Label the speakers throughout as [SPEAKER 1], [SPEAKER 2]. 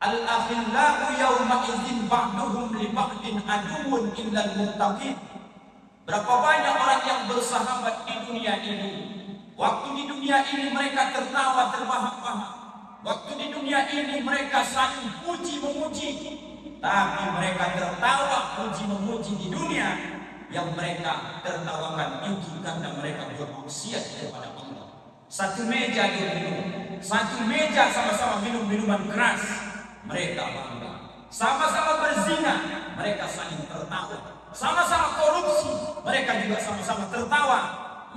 [SPEAKER 1] Al-akhillau yawma idzin ba'duhum li ba'din aduwwun illal muttaqin. Berapa banyak orang yang bersahabat di dunia ini. Waktu di dunia ini mereka tertawa terbahak-bahak. Waktu di dunia ini mereka saling puji memuji. Tapi mereka tertawa puji memuji di dunia, yang mereka tertawakan itu karena mereka bermaksiat kepada Allah. Satu meja minum, satu meja sama-sama minum minuman keras, mereka bangga. Sama-sama berzina, mereka saling tertawa. Sama-sama korupsi, mereka juga sama-sama tertawa.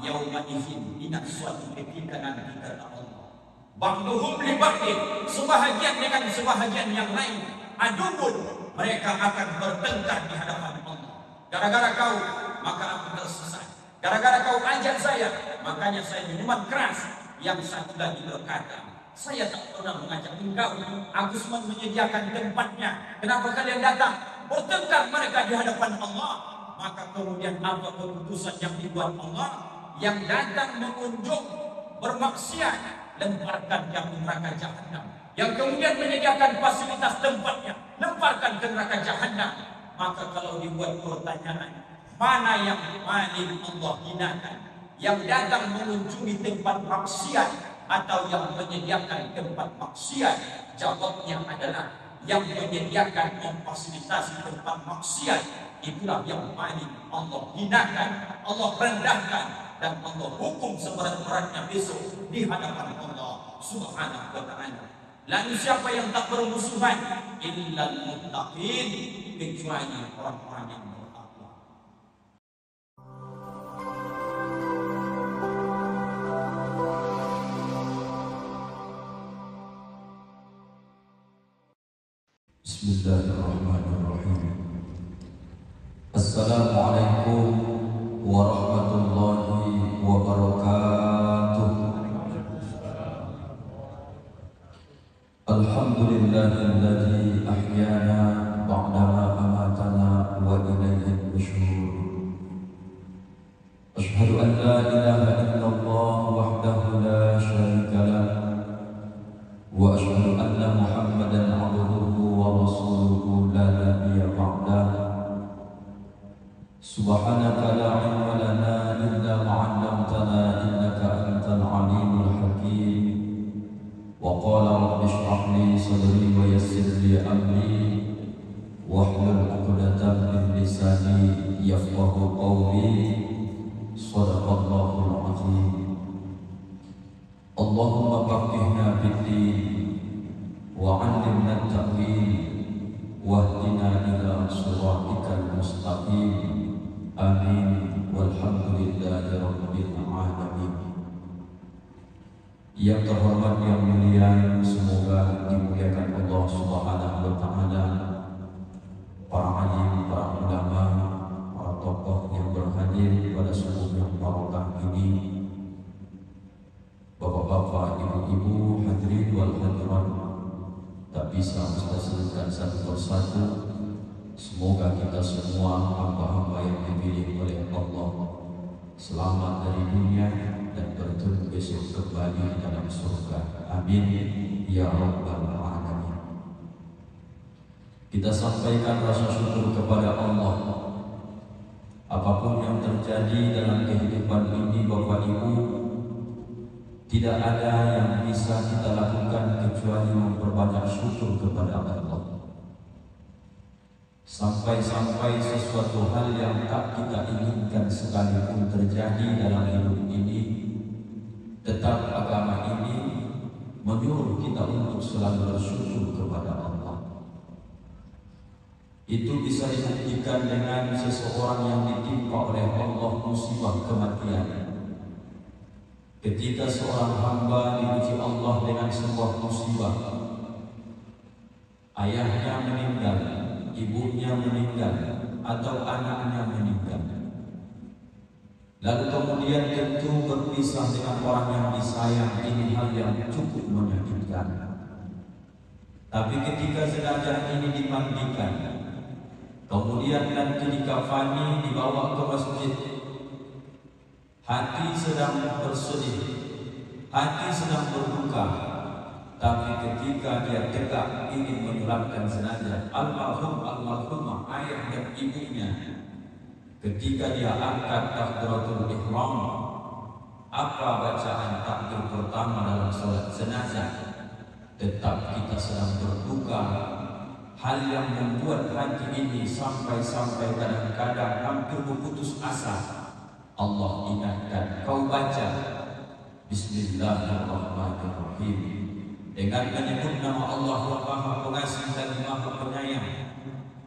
[SPEAKER 1] Yauma idzin, ingat suatu ketika nanti kata Allah, ba'duhum li ba'din, sebahagian dengan sebahagian yang lain, aduun, mereka akan bertengkar di hadapan Allah. Gara-gara kau, maka aku tersesat. Gara-gara kau ajak saya, makanya saya minuman keras. Yang satu lagi berkata, saya tak pernah mengajak engkau, aku cuma menyediakan tempatnya. Kenapa kalian datang? Bertengkar mereka di hadapan Allah. Maka kemudian apa keputusan yang dibuat Allah? Yang datang mengunjung bermaksiat, lemparkan yang neraka jahanam. Yang kemudian menyediakan fasilitas tempatnya, lemparkan ke neraka jahanam. Maka kalau dibuat pertanyaan, mana yang paling Allah hinakan? Yang datang mengunjungi tempat maksiat atau yang menyediakan tempat maksiat? Jawabnya adalah yang menyediakan memfasilitasi tempat maksiat. Itulah yang paling Allah hinakan, Allah rendahkan, dan Allah hukum seberat-beratnya besok di hadapan Allah Subhanahu wa ta'ala. Lalu siapa yang tak bermusuhan? Illal muttaqin, kecuali orang-orang yang bertakwa.
[SPEAKER 2] Bismillahirrahmanirrahim. Assalamualaikum warahmatullahi wabarakatuh. Alhamdulillahilladzi ahyana ba'dama amatana wa ilaihin nusyur. Asyhadu an la ilaha illallah wahdahu la syarika lah wa asyhadu anna Muhammadan abduhu wa rasuluhu la nabiyya ba'dah. Subhanaka la ilma lana illa ma 'allamtana innaka antal alimul hakim. Wa qala rabbi shrah li sadri wa yassir li amri wahlul 'uqdatam min lisani yafqahu qawli. Shadaqallahul 'azim. Allahumma faqihna fid-din wa 'allimna at-ta'wil wahdina ila shiratikal mustaqim. Amin. Walhamdulillahi rabbil alamin. Yang terhormat, yang mulia, semoga dimuliakan Allah Subhanahu wa ta'ala, para alim, para ulama, para tokoh yang berhadir pada subuh yang barokah ini, bapak-bapak, ibu-ibu, hadirin wal hadirat, tak bisa kita sebutkan satu persatu. Semoga kita semua hamba-hamba yang dipilih oleh Allah selamat dari dunia dan bertemu besok kembali di dalam surga. Amin ya rabbal alamin. Kita sampaikan rasa syukur kepada Allah. Apapun yang terjadi dalam kehidupan ini, Bapak Ibu, tidak ada yang bisa kita lakukan kecuali memperbanyak syukur kepada Allah. Sampai-sampai sesuatu hal yang tak kita inginkan sekalipun terjadi dalam hidup ini, tetap agama ini menyuruh kita untuk selalu bersyukur kepada Allah. Itu bisa dibuktikan dengan seseorang yang ditimpa oleh Allah musibah kematian. Ketika seorang hamba diuji Allah dengan sebuah musibah, ayahnya meninggal, ibunya meninggal, atau anaknya meninggal, lalu kemudian tentu berpisah dengan orang yang disayang, ini hal yang cukup menyakitkan. Tapi ketika jenazah ini dimandikan, kemudian nanti dikafani, dibawa ke masjid, hati sedang bersedih, hati sedang berduka, tapi ketika dia tegak ingin menyolatkan jenazah almarhumah ayah dan ibunya, ketika dia angkat takbiratul ihram, apa bacaan takbir pertama dalam salat jenazah? Tetap kita sedang berduka. Hal yang membuat hati ini sampai-sampai kadang-kadang hampir berputus asa. Allah ingatkan, kau baca Bismillahirrahmanirrahim dengan menyebut nama Allah yang Maha Pengasih dan Maha Penyayang.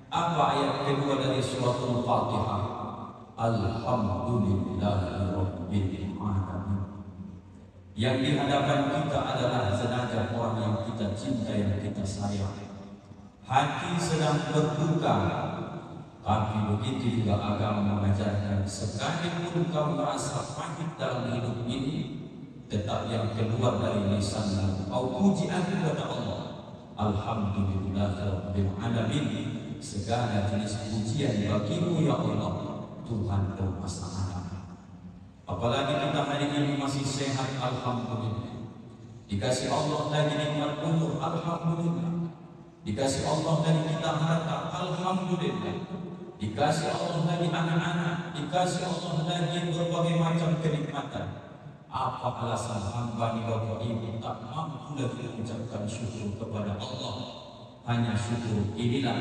[SPEAKER 2] Apa ayat kedua dari suratul Fatihah? Alhamdulillahirabbil alamin. Yang di hadapan kita adalah jenazah orang yang kita cinta, yang kita sayang. Hati sedang berduka, tapi begitu juga agama mengajarkan, sekalipun kau merasa pahit dalam hidup ini, tetap yang keluar dari lisanmu kau puji kepada Allah. Alhamdulillahirabbil alamin. Segala jenis pujian bagimu ya Allah, Tuhan penguasa alam. Apalagi kita hari ini masih sehat, alhamdulillah. Dikasih Allah lagi nikmat umur, alhamdulillah. Dikasih Allah dari kita harta, alhamdulillah. Dikasih Allah lagi anak-anak, dikasih Allah lagi berbagai macam kenikmatan. Apa alasan hamba ni Bapak Ibu tak mampu lagi mengucapkan syukur kepada Allah? Hanya syukur inilah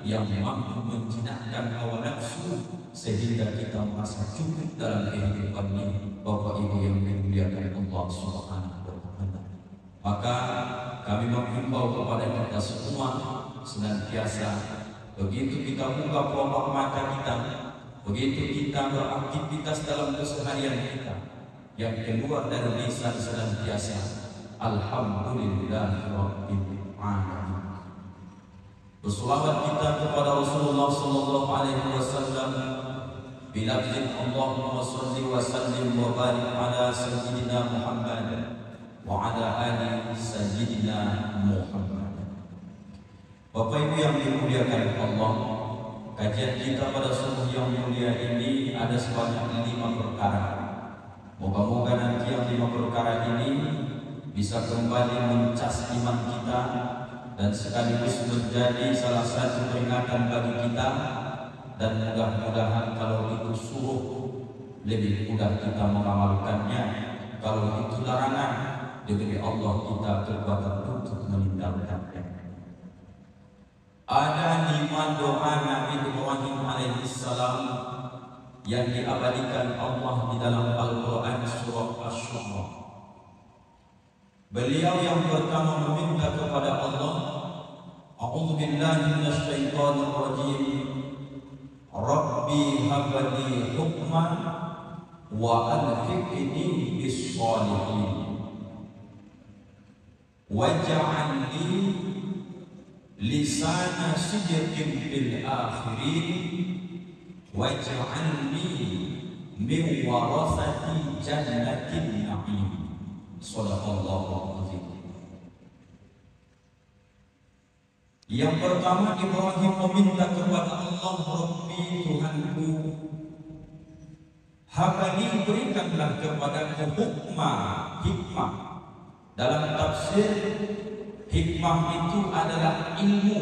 [SPEAKER 2] yang mampu menjinakkan hawa nafsu sehingga kita merasa cukup dalam kehidupan ini, Bapak Ibu yang dimuliakan Allah Subhanahu wa taala. Maka kami menghimbau kepada kita semua senantiasa begitu kita buka kelopak mata kita, begitu kita beraktivitas dalam keseharian kita, yang keluar dari lisan senantiasa Alhamdulillahirabbil alamin. Berselawat kita kepada Rasulullah sallallahu alaihi wasallam bilafzin Allahumma shalli wa sallim wa barik ala sayyidina Muhammad wa ala ali sayyidina Muhammad. Bapak Ibu yang dimuliakan Allah, kajian kita pada subuh yang mulia ini ada sebanyak 5 perkara. Moga-moga nanti yang 5 perkara ini bisa kembali mencas iman kita dan sekaligus menjadi salah satu peringatan bagi kita, dan mudah-mudahan kalau itu suruh lebih mudah kita mengamalkannya, kalau itu larangan diberi Allah kita kekuatan untuk meninggalkannya. Ada 5 doa Nabi Ibrahim alaihissalam yang diabadikan Allah di dalam Al-Quran surah Asy-Syu'ara. Beliau yang pertama meminta kepada Allah, A'udzu billahi minasyaitonir rajim, Rabbi habli hukman wa alhiqni bis shalihin waj'alni lisana sidqin fil akhirin waj'alni min warasati jannatin na'im. Shadaqallahu azim. Yang pertama, Ibrahim meminta kepada Allah, Rabbi Tuhanku, habani berikanlah kepadaku hikmah. Dalam tafsir, hikmah itu adalah ilmu.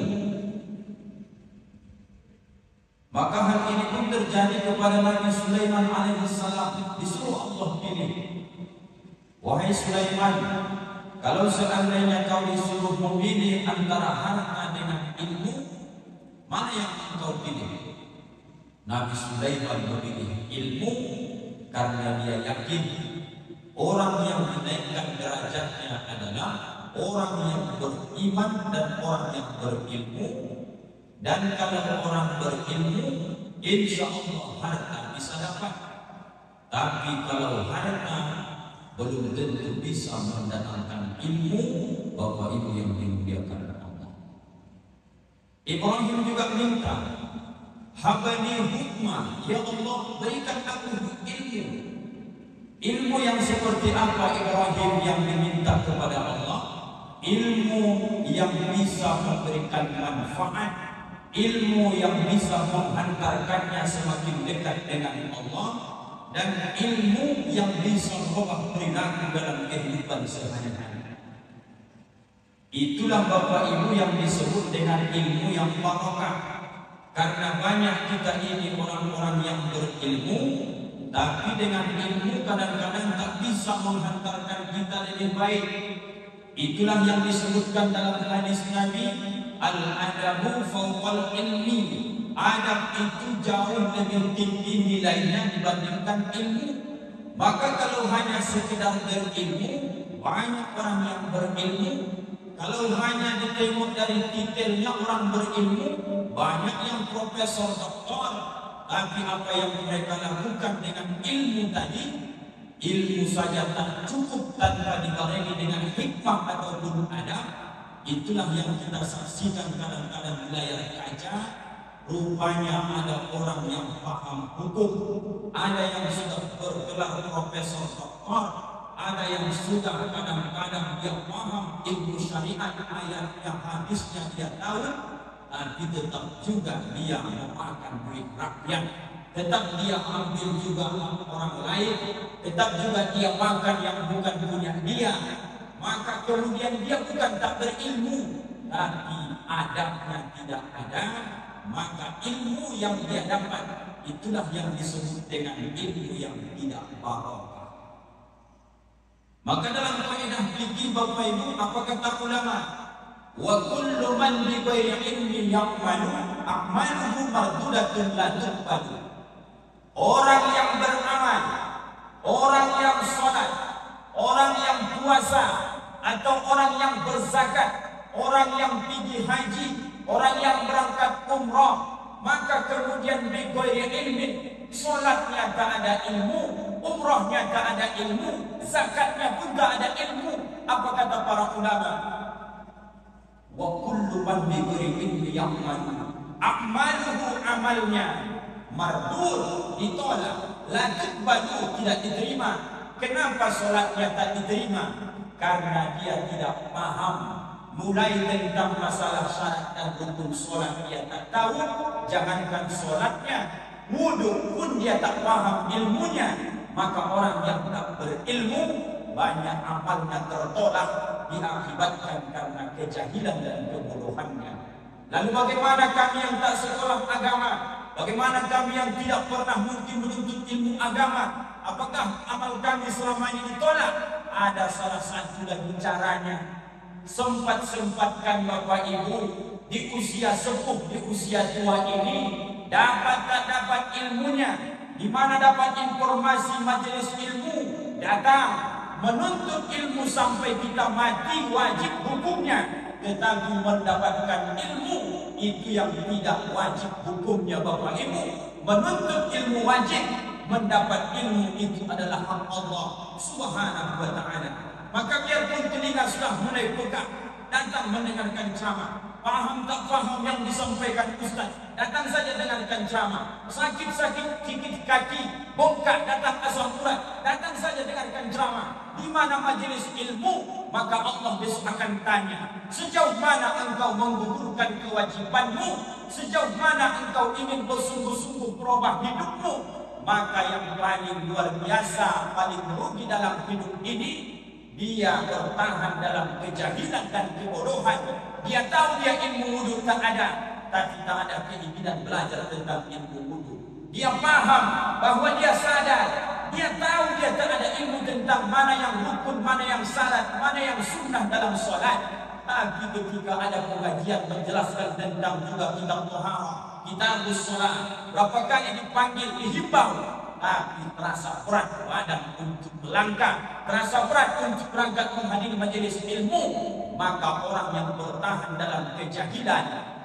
[SPEAKER 2] Maka hal ini pun terjadi kepada Nabi Sulaiman alaihissalam. Disuruh Allah pilih, wahai Sulaiman, kalau seandainya kau disuruh memilih antara harta dengan ilmu, mana yang engkau pilih? Nabi Sulaiman memilih ilmu karena dia yakin orang yang dinaikkan derajatnya adalah orang yang beriman dan orang yang berilmu. Dan kalau orang berilmu, insya Allah harta bisa dapat. Tapi kalau harta belum tentu bisa mendatangkan ilmu, Bapak Ibu yang dimuliakan Allah. Ibrahim juga minta, habani hikmah, ya Allah berikan aku ilmu. Ilmu yang seperti apa Ibrahim yang diminta kepada Allah? Ilmu yang bisa memberikan manfaat, ilmu yang bisa menghantarkannya semakin dekat dengan Allah, dan ilmu yang bisa merubah perilaku dalam kehidupan sehari-hari.
[SPEAKER 1] Itulah Bapak Ibu yang disebut dengan ilmu yang barokah. Karena banyak kita ini orang-orang yang berilmu, tapi dengan ilmu kadang-kadang tak bisa menghantarkan kita lebih baik. Itulah yang disebutkan dalam hadis Nabi, al-adabu fawqal ilmi. Adab itu jauh lebih tinggi nilainya dibandingkan ilmu. Maka kalau hanya sekedar berilmu, banyak orang yang berilmu. Kalau hanya ditengok dari titelnya orang berilmu, banyak yang profesor, doktor, tapi apa yang mereka lakukan dengan ilmu tadi, ilmu saja tak cukup tanpa dibarengi dengan hikmah ataupun adab. Itulah yang kita saksikan kadang-kadang di layar kaca. Rupanya ada orang yang paham hukum, ada yang sudah bergelar profesor, doktor, ada yang sudah kadang-kadang dia paham ilmu syariat, ayatnya, hadisnya dia tahu, tapi tetap juga dia memakan duit rakyat, tetap dia ambil juga orang lain, tetap juga dia makan yang bukan punya dia. Maka kemudian dia bukan tak berilmu, tapi adabnya tidak ada. Maka ilmu yang dia dapat itulah yang disebut dengan ilmu yang tidak barokah. Maka dalam kaidah fikih Bapak Ibu, apa kata ulama? Wa kullu man bi ghairi ilmin ya'malu a'maluhu mardudatun la tuqbalu. Orang yang beramal, orang yang salat, orang yang puasa, atau orang yang berzakat, orang yang pergi haji, orang yang berangkat umrah, maka kemudian bi ghairi ilmin, salatnya tak ada ilmu, umrahnya tak ada ilmu, zakatnya pun tak ada ilmu. Apa kata para ulama? Wa kullu man bi ghairi ilmin ya'malu a'maluhu, amalnya mardud, ditolak, la tuqbalu, tidak diterima. Kenapa salatnya tak diterima? Karena dia tidak paham. Mulai tentang masalah syarat dan rukun solat dia tak tahu, jangankan solatnya, wudu pun dia tak paham ilmunya. Maka orang yang tak berilmu, banyak amalnya tertolak, diakibatkan karena kejahilan dan kebodohannya. Lalu bagaimana kami yang tak sekolah agama? Bagaimana kami yang tidak pernah mungkin menuntut ilmu agama? Apakah amal kami selama ini ditolak? Ada salah satu lagi caranya. Sempat-sempatkan Bapak Ibu di usia sepuh, di usia tua ini, dapat tak dapat ilmunya, di mana dapat informasi majelis ilmu, datang menuntut ilmu sampai kita mati wajib hukumnya. Tetapi mendapatkan ilmu itu yang tidak wajib hukumnya Bapak Ibu. Menuntut ilmu wajib, mendapat ilmu itu adalah hak Allah Subhanahu wa ta'ala. Maka biarpun telinga sudah mulai pegah, datang mendengarkan ceramah, paham tak paham yang disampaikan Ustaz, datang saja dengarkan ceramah. Sakit-sakit gigit kaki, bongkak, datang asam urat, datang saja dengarkan ceramah. Di mana majelis ilmu, maka Allah besok akan tanya, sejauh mana engkau menggugurkan kewajibanmu, sejauh mana engkau ingin bersungguh-sungguh berubah hidupmu. Maka yang paling luar biasa, paling merugi dalam hidup ini, dia bertahan dalam kejahilan dan kebodohan. Dia tahu dia ilmu wudu tak ada, tapi tak ada keinginan belajar tentang ilmu wudu. Dia paham bahwa dia sadar, dia tahu dia tak ada ilmu tentang mana yang rukun, mana yang syarat, mana yang sunnah dalam solat. Tapi ketika ada pengajian menjelaskan tentang juga kitab taharah, kitab sholat, berapa kali dipanggil, dihimbau, tapi terasa berat badan untuk melangkah, terasa berat untuk berangkat menghadiri majelis ilmu. Maka orang yang bertahan dalam kejahilan,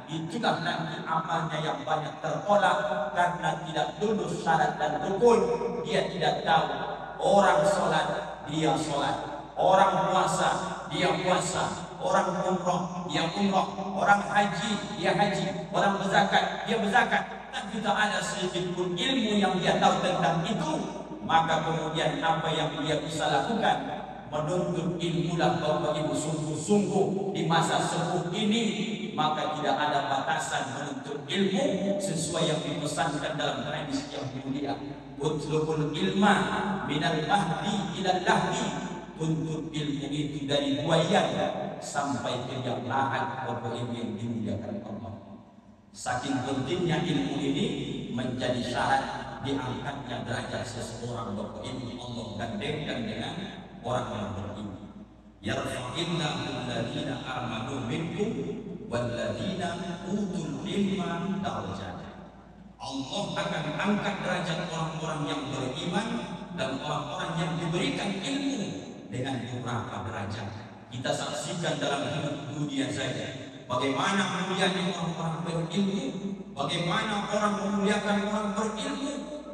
[SPEAKER 1] itulah nanti amalnya yang banyak tertolak karena tidak lulus syarat dan rukun. Dia tidak tahu. Orang sholat, dia sholat. Orang puasa, dia puasa. Orang umrah, dia umrah. Orang haji, dia haji. Orang berzakat, dia berzakat. Tapi tak ada sedikit pun ilmu yang dia tahu tentang itu. Maka kemudian apa yang dia bisa lakukan? Menuntut ilmulah Bapak Ibu sungguh-sungguh di masa sepuh ini. Maka tidak ada batasan menuntut ilmu sesuai yang dipesankan dalam hadis yang mulia. Utlubul ilma minal mahdi ilal lahdi. Tuntut ilmu itu dari buayan sampai ke yang lahat Bapak Ibu yang dimuliakan Allah. Saking pentingnya ilmu ini menjadi syarat diangkatnya derajat seseorang Bapak Ibu. Allah gandengkan dengan orang yang berilmu. Yarfa'illahu alladhina amanu minkum walladhina utul ilma darajat. Allah akan angkat derajat orang-orang yang beriman dan orang-orang yang diberikan ilmu dengan beberapa derajat. Kita saksikan dalam hidup dunia saja bagaimana mulianya orang-orang berilmu, bagaimana orang memuliakan orang berilmu,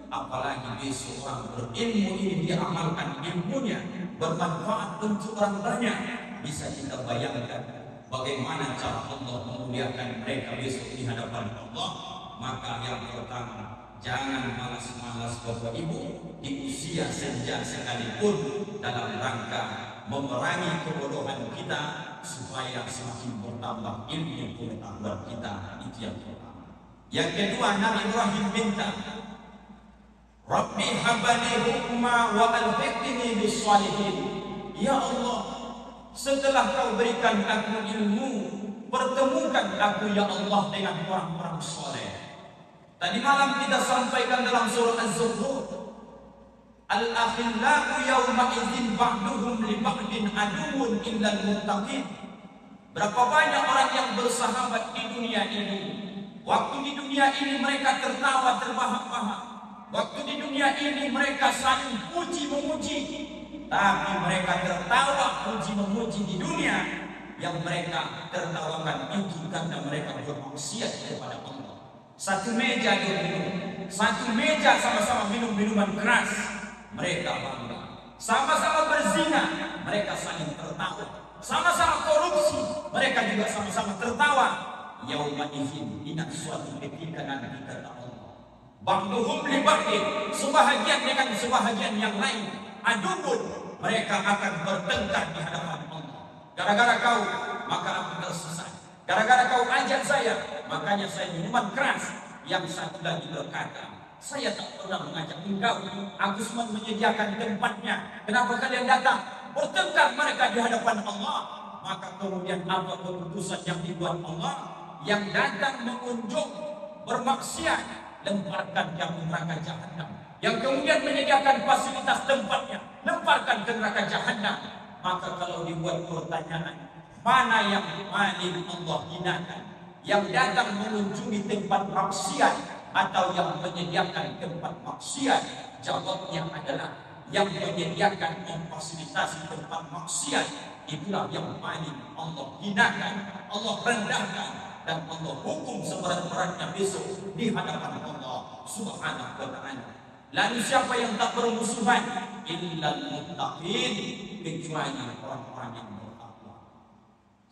[SPEAKER 1] apalagi besok orang berilmu ini diamalkan ilmunya bermanfaat untuk orang banyak. Bisa kita bayangkan bagaimana cara Allah memuliakan mereka besok di hadapan Allah. Maka yang pertama, jangan malas-malas Bapak Ibu di usia senja sekalipun dalam rangka memerangi kebodohan kita supaya semakin bertambah ilmu pengetahuan kita. Itu yang pertama. Yang kedua, Nabi Ibrahim minta, Rabbi habali hukma wa alhiqni bis salihin. Ya Allah, setelah kau berikan aku ilmu, pertemukan aku ya Allah dengan orang-orang soleh. Tadi malam kita sampaikan dalam surah Az-Zukhruf, Al-akhillahu yawma idzin ba'duhum li ba'din aduwwun illal muttaqin. Berapa banyak orang yang bersahabat di dunia ini. Waktu di dunia ini mereka tertawa terbahak-bahak. Waktu di dunia ini mereka saling puji memuji. Tapi mereka tertawa puji memuji di dunia, yang mereka tertawakan itu karena mereka bermaksiat kepada Allah. Satu meja minum, satu meja sama-sama minum minuman keras, mereka bangga. Sama-sama berzina, mereka saling tertawa. Sama-sama korupsi, mereka juga sama-sama tertawa. Yauma idzin, ingat suatu ketika nanti kata Allah, ba'duhum li ba'din, sebahagian dengan sebahagian yang lain, adubun, mereka akan bertengkar di hadapan Allah. Gara-gara kau, maka aku tersesat. Gara-gara kau ajak saya, makanya saya minuman keras. Yang satu lagi berkata, saya tak pernah mengajak engkau, aku cuma menyediakan tempatnya. Kenapa kalian datang? Bertengkar mereka di hadapan Allah. Maka kemudian apa keputusan yang dibuat Allah? Yang datang mengunjung bermaksiat, lemparkan ke neraka jahanam. Yang kemudian menyediakan fasilitas tempatnya, lemparkan ke neraka jahanam. Maka kalau dibuat pertanyaan, mana yang paling Allah hinakan? Yang datang mengunjungi tempat maksiat atau yang menyediakan tempat maksiat? Jawabnya adalah yang menyediakan memfasilitasi tempat maksiat. Itulah yang paling Allah hinakan, Allah rendahkan, dan Allah hukum seberat-beratnya besok di hadapan Allah Subhanahu wa ta'ala. Lalu siapa yang tak bermusuhan? Illal muttaqin, kecuali orang-orang yang bertakwa.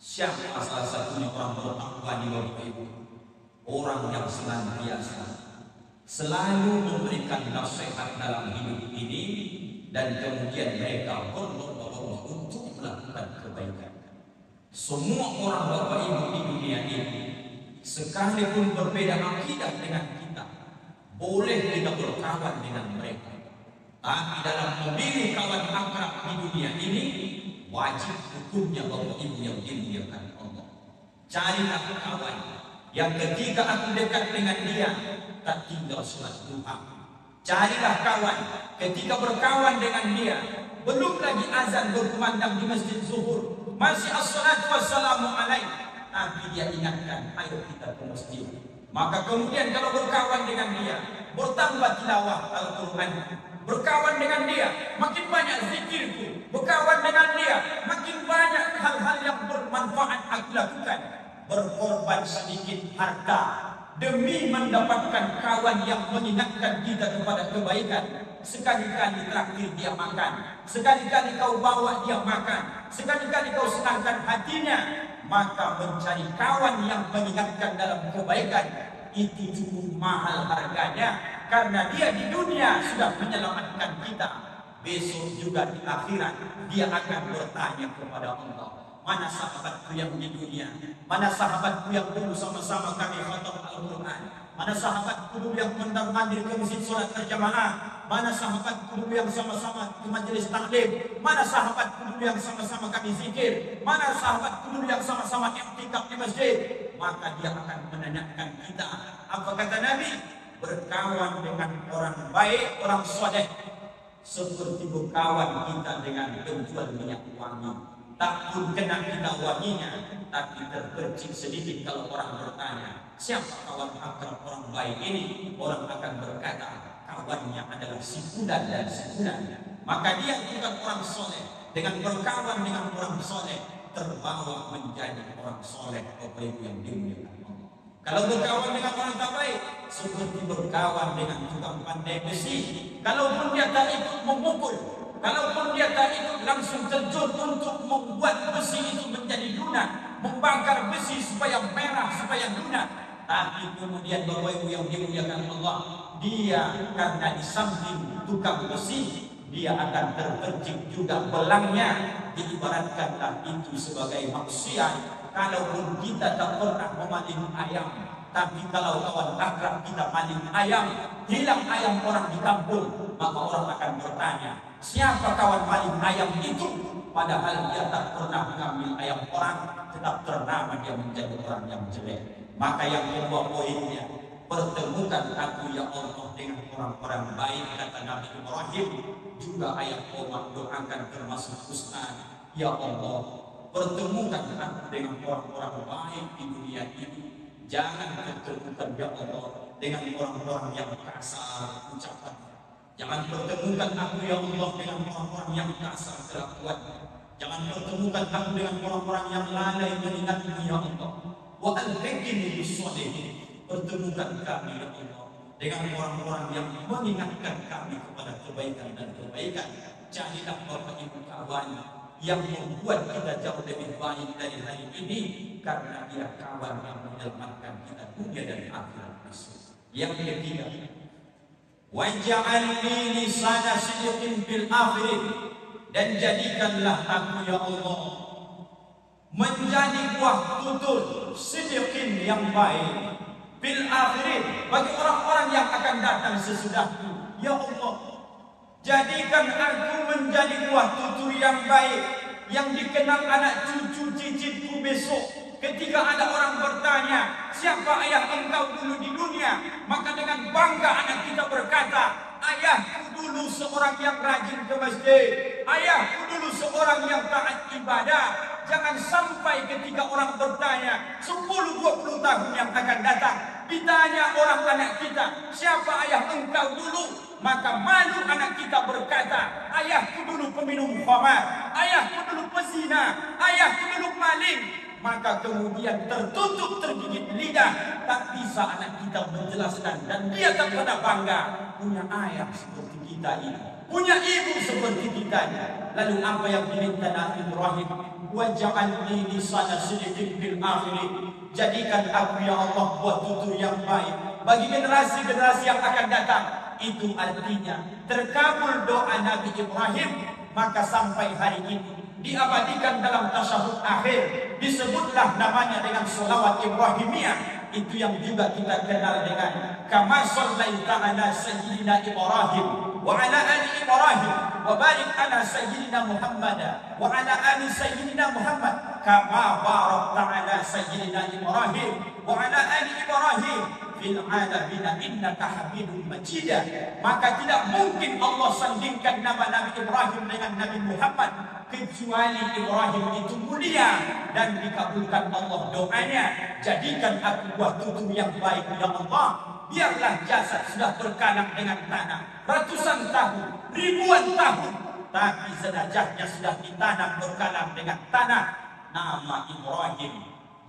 [SPEAKER 1] Siapa salah satunya orang bertakwa di Bapak Ibu? Orang yang senantiasa selalu memberikan nasihat dalam hidup ini, dan kemudian mereka berlomba-lomba untuk melakukan kebaikan. Semua orang Bapak Ibu di dunia ini, sekalipun berbeda akidah dengan kita, boleh kita berkawan dengan mereka. Tapi dalam memilih kawan akrab di dunia ini, wajib hukumnya Bapak Ibu yang dimuliakan Allah. Carilah kawan yang ketika aku dekat dengan dia, tak tinggal sholat duha. Carilah kawan ketika berkawan dengan dia, belum lagi azan berkumandang di masjid zuhur, masih as-salatu wassalamu alaih, tapi dia ingatkan, ayo kita ke masjid. Maka kemudian kalau berkawan dengan dia, bertambah tilawah Al-Quran. Berkawan dengan dia, makin banyak zikirku. Berkawan dengan dia, makin banyak hal-hal yang bermanfaat aku lakukan. Berkorban sedikit harta demi mendapatkan kawan yang mengingatkan kita kepada kebaikan. Sekali-kali traktir dia makan, sekali-kali kau bawa dia makan, sekali-kali kau senangkan hatinya. Maka mencari kawan yang mengingatkan dalam kebaikan itu cukup mahal harganya, karena dia di dunia sudah menyelamatkan kita. Besok juga di akhirat dia akan bertanya kepada Allah, mana sahabatku yang di dunia? Mana sahabatku yang dulu sama-sama kami khatam Al-Quran? Mana sahabatku dulu yang mondar-mandir ke masjid sholat berjamaah? Mana sahabatku dulu yang sama-sama di majelis taklim? Mana sahabatku dulu yang sama-sama kami zikir? Mana sahabatku dulu yang sama-sama i'tikaf di masjid? Maka dia akan menanyakan kita. Apa kata Nabi? Berkawan dengan orang baik, orang soleh, seperti berkawan kita dengan penjual minyak wangi. Tak pun kena kita wanginya, tapi terpercik sedikit kalau orang bertanya, siapa kawan akrab orang baik ini? Orang akan berkata, kawannya adalah si fulan dan si fulan. Maka dia bukan orang soleh. Dengan berkawan dengan orang soleh, terbawa menjadi orang soleh. Bapak Ibu yang dimuliakan Allah. Kalau berkawan dengan orang tak baik, seperti berkawan dengan tukang pandai besi. Kalaupun dia tak ikut memukul, kalaupun dia tak ikut langsung terjun untuk membuat besi itu menjadi lunak, membakar besi supaya merah, supaya lunak, tapi kemudian Bapak Ibu yang dimuliakan Allah, dia karena di samping tukang besi, dia akan terpercik juga belangnya. Diibaratkanlah itu sebagai manusia. Kalaupun kita tak pernah memaling ayam, tapi kalau kawan akrab kita maling ayam, hilang ayam orang di kampung, maka orang akan bertanya, siapa kawan maling ayam itu? Padahal dia tak pernah mengambil ayam orang, tetap ternama dia menjadi orang yang jelek. Maka yang kedua poinnya, pertemukan aku ya Allah dengan orang-orang baik, kata Nabi Ibrahim. Juga ayat Allah doakan termasuk Ustaz, ya Allah, pertemukan aku dengan orang-orang baik di dunia ini. Jangan pertemukan ya Allah dengan orang-orang yang kasar ucapan. Jangan pertemukan aku ya Allah dengan orang-orang yang kasar kelakuan. Jangan pertemukan aku dengan orang-orang yang lalai mengingatmu ya Allah. Wa alhiqni bis-shalihin. Pertemukan kami ya Allah dengan orang-orang yang mengingatkan kami kepada kebaikan dan kebaikan. Jadilah Bapak Ibu kawan yang membuat kita jauh lebih baik dari hari ini, karena dia kawan yang menyelamatkan kita dunia dan akhirat. Yang ketiga, waj'alni lisana sidqin fil akhirin, dan jadikanlah aku ya Allah menjadi buah tutur sidqin yang baik fil akhirin, bagi orang-orang yang akan datang sesudahku. Ya Allah, jadikan aku menjadi buah tutur yang baik, yang dikenal anak cucu cicitku besok. Ketika ada orang bertanya, siapa ayah engkau dulu di dunia? Maka dengan bangga anak kita berkata, ayahku dulu seorang yang rajin ke masjid, ayahku dulu seorang yang taat ibadah. Jangan sampai ketika orang bertanya 10-20 tahun yang akan datang, ditanya orang anak kita, siapa ayah engkau dulu? Maka malu anak kita berkata, ayahku dulu peminum khamar, ayahku dulu pezina, ayahku dulu maling. Maka kemudian tertutup, tergigit lidah, tak bisa anak kita menjelaskan, dan dia tak pernah bangga punya ayah seperti kita ini, punya ibu seperti kita ini. Lalu apa yang diminta Nabi Ibrahim? Waj'alni lisana sidqin fil akhirin, jadikan aku ya Allah buat tutur yang baik bagi generasi-generasi yang akan datang. Itu artinya terkabul doa Nabi Ibrahim. Maka sampai hari ini diabadikan dalam tasyahud akhir, disebutlah namanya dengan sholawat Ibrahimiyah. Itu yang juga kita kenal dengan kama shallaita ala sayyidina Ibrahim wa ala ali Ibrahim wa barik ala sayyidina Muhammad wa ala ali sayyidina Muhammad kama barakta ala sayyidina Ibrahim wa ala ali Ibrahim fil alamin innaka Hamidum Majid. Maka tidak mungkin Allah sandingkan nama Nabi Ibrahim dengan Nabi Muhammad, kecuali Ibrahim itu mulia dan dikabulkan Allah doanya. Jadikan aku buah tutur yang baik ya Allah. Biarlah jasad sudah berkalang dengan tanah ratusan tahun, ribuan tahun, tapi jenazahnya sudah ditanam berkalang dengan tanah. Nama Ibrahim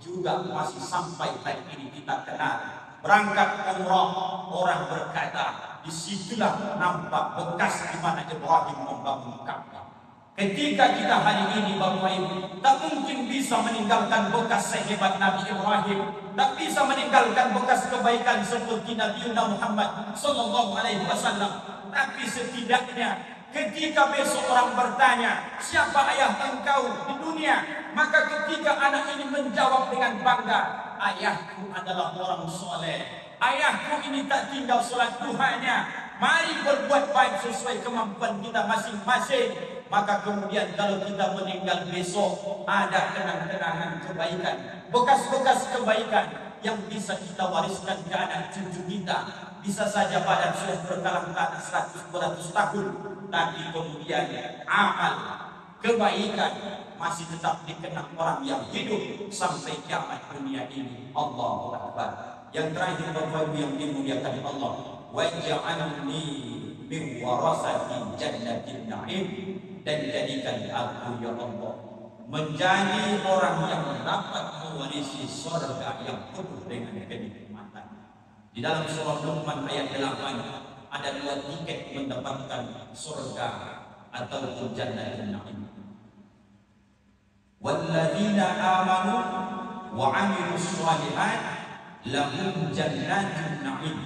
[SPEAKER 1] juga masih sampai hari ini kita kenal. Berangkat umrah, orang berkata, disitulah nampak bekas di mana Ibrahim membangun Ka'bah. Ketika kita hari ini Bapak Ibu tak mungkin bisa meninggalkan bekas sehebat Nabi Ibrahim, tak bisa meninggalkan bekas kebaikan seperti Nabi Muhammad SAW. Tapi setidaknya ketika besok orang bertanya, siapa ayah engkau di dunia? Maka ketika anak ini menjawab dengan bangga, ayahku adalah orang soleh, ayahku ini tak tinggal sholat duhanya, Mari berbuat baik sesuai kemampuan kita masing-masing. Maka kemudian kalau kita meninggal besok, ada kenang-kenangan kebaikan, bekas-bekas kebaikan yang bisa kita wariskan ke anak cucu kita. Bisa saja badan sudah berkalang tanah 100-200 tahun, tapi kemudian amal kebaikan masih tetap dikenang orang yang hidup sampai kiamat dunia ini. Allahu Akbar. Yang terakhir, Bapak Ibu yang dimuliakan Allah, waj'alni min warasati jannatin na'im, dan jadikan aku ya Allah menjadi orang yang dapat mewarisi surga yang penuh dengan kenikmatan. Di dalam surah Luqman ayat 8 ada 2 tiket mendapatkan surga atau jannatin na'im. Walladzina amanu wa 'amilus shalihat lahum jannatun na'im.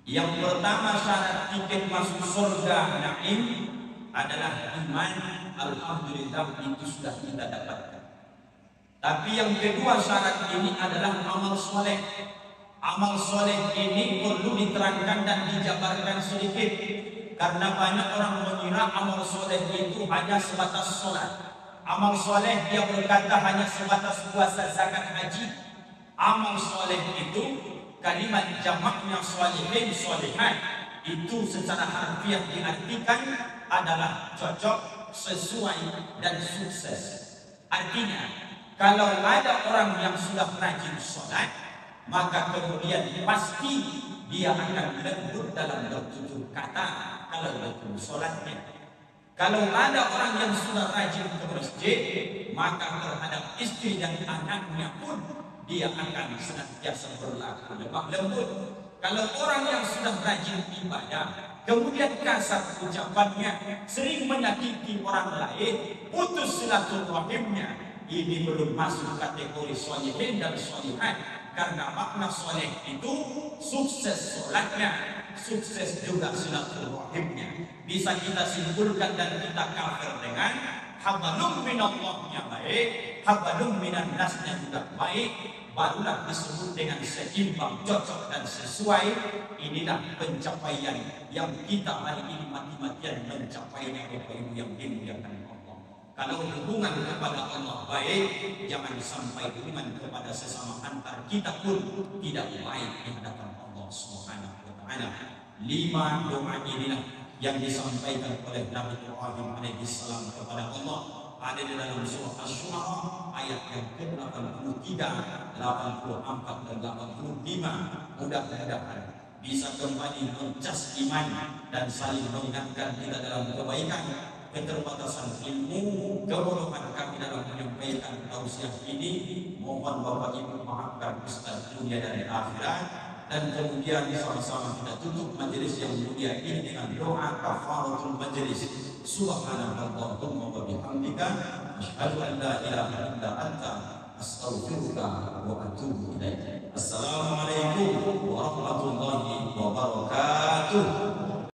[SPEAKER 1] Yang pertama syarat tiket masuk surga na'im adalah iman. Alhamdulillah, itu sudah kita dapatkan. Tapi yang kedua syarat ini adalah amal soleh. Amal soleh ini perlu diterangkan dan dijabarkan sedikit, karena banyak orang mengira amal soleh itu hanya sebatas sholat. Amal soleh dia berkata hanya sebatas puasa, zakat, haji. Amal soleh itu kalimat jamaknya sholihin, sholihat, itu secara harfiah diartikan adalah cocok, sesuai, dan sukses. Artinya, kalau ada orang yang sudah rajin sholat, maka kemudian pasti dia akan lembut dalam bertutur kata kalau betul sholatnya. Kalau ada orang yang sudah rajin ke masjid, maka terhadap istri dan anaknya pun dia akan senantiasa berlaku lemah lembut. Kalau orang yang sudah rajin ibadah, kemudian kasar ucapannya, sering menyakiti orang lain, putus silaturahimnya, ini belum masuk kategori sholihin dan sholihat. Karena makna sholih itu sukses sholatnya, sukses juga silaturahimnya. Bisa kita simpulkan dan kita kafir dengan hablum minallahnya baik, hablum minan nasnya juga baik, barulah disebut dengan seimbang, cocok, dan sesuai. Inilah pencapaian yang kita hari ini mati-matian mencapainya, Bapak Ibu yang dimuliakan Allah. Kalau hubungan kepada Allah baik, jangan sampai hubungan kepada sesama antar kita pun tidak baik di hadapan Allah Subhanahu wa Ta'ala. 5 doa inilah yang disampaikan oleh Nabi Ibrahim alaihissalam kepada Allah, ada di dalam surah Asy-Syu'ara ayat yang ke-83, 84 dan 85. Mudah-mudahan bisa kembali mencas iman dan saling mengingatkan kita dalam kebaikan. Keterbatasan ilmu, kebodohan kami dalam menyampaikan tausiah ini, mohon Bapak Ibu maafkan Ustaz dunia dan akhirat. Dan kemudian sama-sama kita tutup majelis yang mulia ini dengan doa kafaratul majelis. Subhanallahumma wa bihamdika, asyhadu an la ilaha illa anta, astaghfiruka wa atubu ilaik. Assalamualaikum warahmatullahi wabarakatuh.